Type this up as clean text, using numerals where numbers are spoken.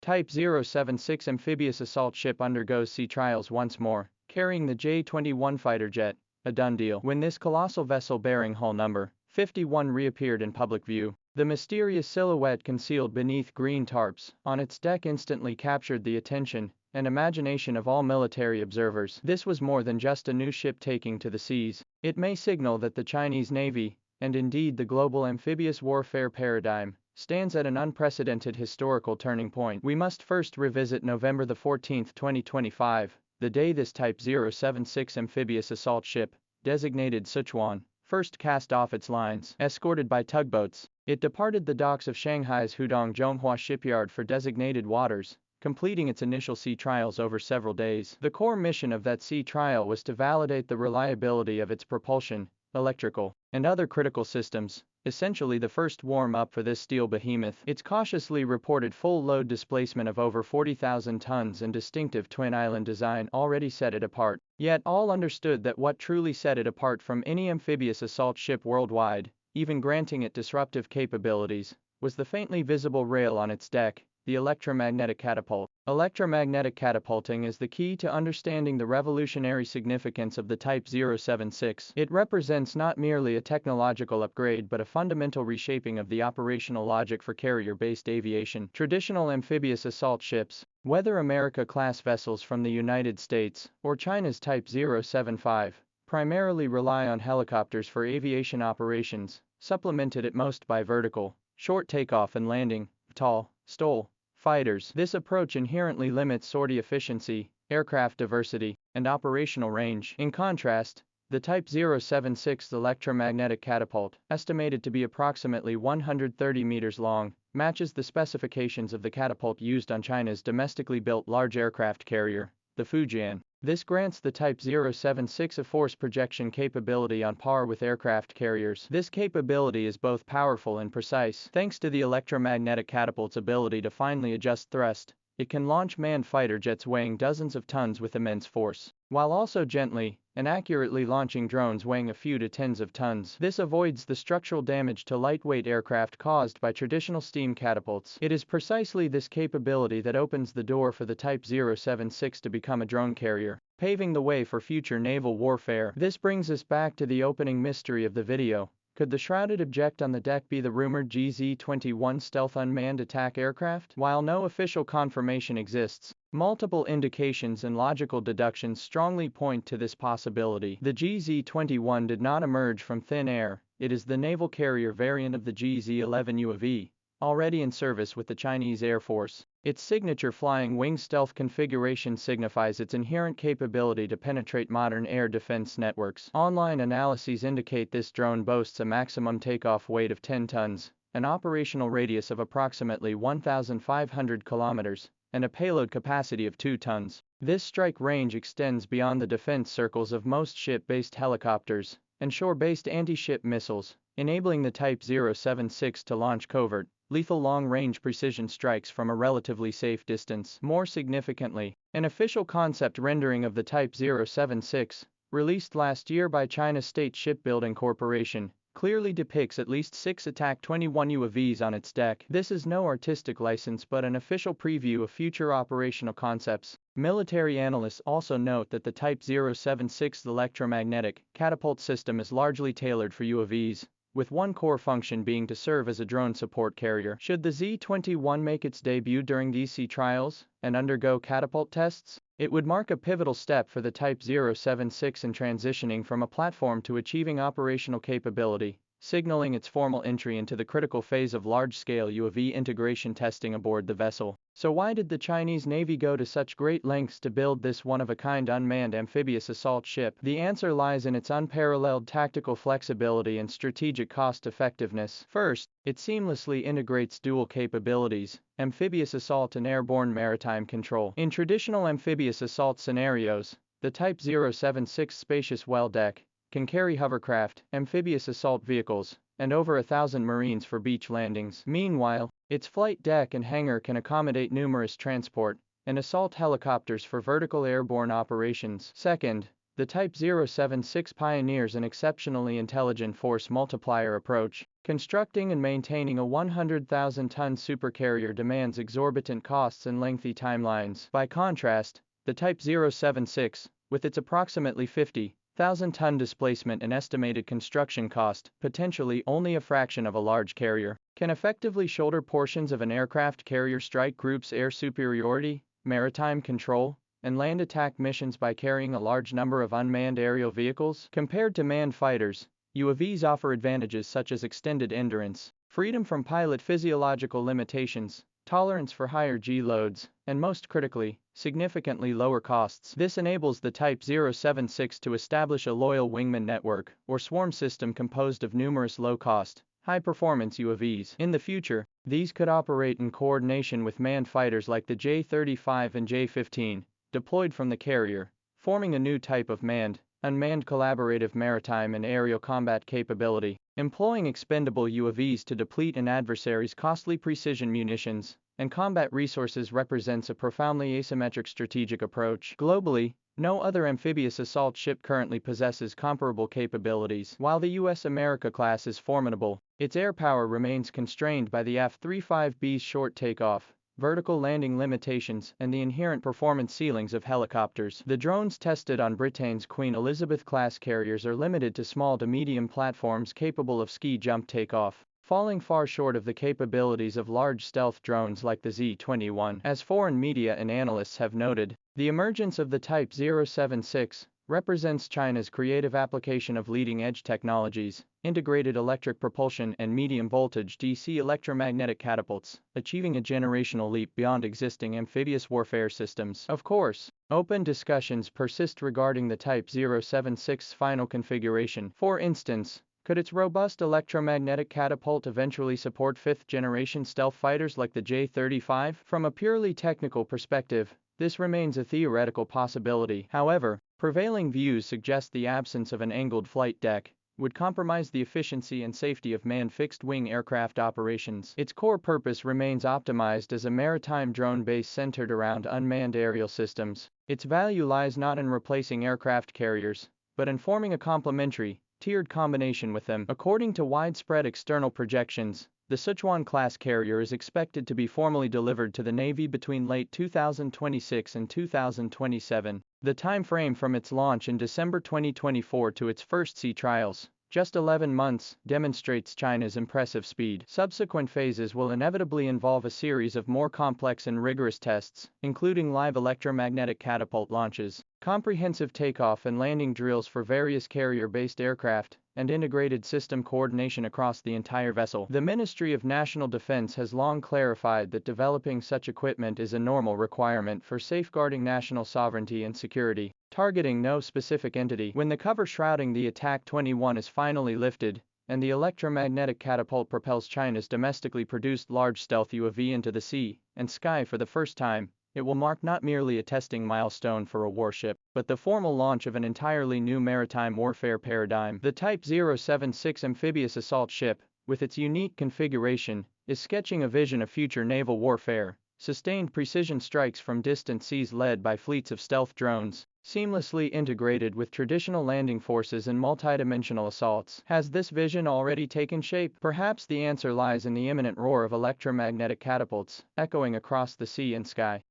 Type 076 amphibious assault ship undergoes sea trials once more, carrying the J-21 fighter jet, a done deal. When this colossal vessel bearing hull number 51 reappeared in public view, the mysterious silhouette concealed beneath green tarps on its deck instantly captured the attention and imagination of all military observers. This was more than just a new ship taking to the seas. It may signal that the Chinese Navy, and indeed the global amphibious warfare paradigm, stands at an unprecedented historical turning point. We must first revisit November the 14th, 2025, the day this Type 076 amphibious assault ship, designated Sichuan, first cast off its lines. Escorted by tugboats, it departed the docks of Shanghai's Hudong Zhonghua shipyard for designated waters, completing its initial sea trials over several days. The core mission of that sea trial was to validate the reliability of its propulsion, electrical, and other critical systems, essentially the first warm-up for this steel behemoth. Its cautiously reported full load displacement of over 40,000 tons and distinctive twin-island design already set it apart. Yet all understood that what truly set it apart from any amphibious assault ship worldwide, even granting it disruptive capabilities, was the faintly visible rail on its deck, the electromagnetic catapult. Electromagnetic catapulting is the key to understanding the revolutionary significance of the Type 076. It represents not merely a technological upgrade but a fundamental reshaping of the operational logic for carrier-based aviation. Traditional amphibious assault ships, whether America-class vessels from the United States or China's Type 075, primarily rely on helicopters for aviation operations, supplemented at most by vertical, short takeoff and landing, tall, STOL fighters. This approach inherently limits sortie efficiency, aircraft diversity, and operational range. In contrast, the Type 076 electromagnetic catapult, estimated to be approximately 130 meters long, matches the specifications of the catapult used on China's domestically built large aircraft carrier, the Fujian. This grants the Type 076 a force projection capability on par with aircraft carriers. This capability is both powerful and precise. Thanks to the electromagnetic catapult's ability to finely adjust thrust, it can launch manned fighter jets weighing dozens of tons with immense force, while also gently and accurately launching drones weighing a few to tens of tons. This avoids the structural damage to lightweight aircraft caused by traditional steam catapults. It is precisely this capability that opens the door for the Type 076 to become a drone carrier, paving the way for future naval warfare. This brings us back to the opening mystery of the video. Could the shrouded object on the deck be the rumored GZ-21 stealth unmanned attack aircraft? While no official confirmation exists, multiple indications and logical deductions strongly point to this possibility. The GZ-21 did not emerge from thin air. It is the naval carrier variant of the GZ-11 UAV, already in service with the Chinese Air Force. Its signature flying wing stealth configuration signifies its inherent capability to penetrate modern air defense networks. Online analyses indicate this drone boasts a maximum takeoff weight of 10 tons, an operational radius of approximately 1,500 kilometers, and a payload capacity of 2 tons. This strike range extends beyond the defense circles of most ship-based helicopters and shore-based anti-ship missiles, enabling the Type 076 to launch covert, lethal long-range precision strikes from a relatively safe distance. More significantly, an official concept rendering of the Type 076, released last year by China's State Shipbuilding Corporation, clearly depicts at least 6 Attack 21 UAVs on its deck. This is no artistic license but an official preview of future operational concepts. Military analysts also note that the Type 076 electromagnetic catapult system is largely tailored for UAVs, with one core function being to serve as a drone support carrier. Should the Z-21 make its debut during these sea trials and undergo catapult tests, it would mark a pivotal step for the Type 076 in transitioning from a platform to achieving operational capability, signaling its formal entry into the critical phase of large-scale UAV integration testing aboard the vessel. So why did the Chinese Navy go to such great lengths to build this one-of-a-kind unmanned amphibious assault ship? The answer lies in its unparalleled tactical flexibility and strategic cost-effectiveness. First, it seamlessly integrates dual capabilities: amphibious assault and airborne maritime control. In traditional amphibious assault scenarios, the Type 076 spacious well deck can carry hovercraft, amphibious assault vehicles, and over 1,000 Marines for beach landings. Meanwhile, its flight deck and hangar can accommodate numerous transport and assault helicopters for vertical airborne operations. Second, the Type 076 pioneers an exceptionally intelligent force multiplier approach. Constructing and maintaining a 100,000-ton supercarrier demands exorbitant costs and lengthy timelines. By contrast, the Type 076, with its approximately 50,000-ton displacement and estimated construction cost, potentially only a fraction of a large carrier, can effectively shoulder portions of an aircraft carrier strike group's air superiority, maritime control, and land attack missions by carrying a large number of unmanned aerial vehicles. Compared to manned fighters, UAVs offer advantages such as extended endurance, freedom from pilot physiological limitations, tolerance for higher G loads, and most critically, significantly lower costs. This enables the Type 076 to establish a loyal wingman network, or swarm system composed of numerous low-cost, high-performance UAVs. In the future, these could operate in coordination with manned fighters like the J-35 and J-15, deployed from the carrier, forming a new type of unmanned collaborative maritime and aerial combat capability. Employing expendable UAVs to deplete an adversary's costly precision munitions and combat resources represents a profoundly asymmetric strategic approach. Globally, no other amphibious assault ship currently possesses comparable capabilities. While the U.S. America class is formidable, its air power remains constrained by the F-35B's short takeoff, vertical landing limitations, and the inherent performance ceilings of helicopters. The drones tested on Britain's Queen Elizabeth-class carriers are limited to small to medium platforms capable of ski-jump takeoff, falling far short of the capabilities of large stealth drones like the Z-21. As foreign media and analysts have noted, the emergence of the Type 076 represents China's creative application of leading-edge technologies, integrated electric propulsion and medium-voltage DC electromagnetic catapults, achieving a generational leap beyond existing amphibious warfare systems. Of course, open discussions persist regarding the Type 076's final configuration. For instance, could its robust electromagnetic catapult eventually support fifth-generation stealth fighters like the J-35? From a purely technical perspective, this remains a theoretical possibility. However, prevailing views suggest the absence of an angled flight deck would compromise the efficiency and safety of manned fixed-wing aircraft operations. Its core purpose remains optimized as a maritime drone base centered around unmanned aerial systems. Its value lies not in replacing aircraft carriers, but in forming a complementary, tiered combination with them. According to widespread external projections, the Sichuan-class carrier is expected to be formally delivered to the Navy between late 2026 and 2027. The time frame from its launch in December 2024 to its first sea trials, just 11 months, demonstrates China's impressive speed. Subsequent phases will inevitably involve a series of more complex and rigorous tests, including live electromagnetic catapult launches, comprehensive takeoff and landing drills for various carrier-based aircraft, and integrated system coordination across the entire vessel. The Ministry of National Defense has long clarified that developing such equipment is a normal requirement for safeguarding national sovereignty and security, targeting no specific entity. When the cover shrouding the Attack-21 is finally lifted, and the electromagnetic catapult propels China's domestically produced large stealth UAV into the sea and sky for the first time, it will mark not merely a testing milestone for a warship, but the formal launch of an entirely new maritime warfare paradigm. The Type 076 amphibious assault ship, with its unique configuration, is sketching a vision of future naval warfare, sustained precision strikes from distant seas led by fleets of stealth drones, seamlessly integrated with traditional landing forces and multidimensional assaults. Has this vision already taken shape? Perhaps the answer lies in the imminent roar of electromagnetic catapults, echoing across the sea and sky.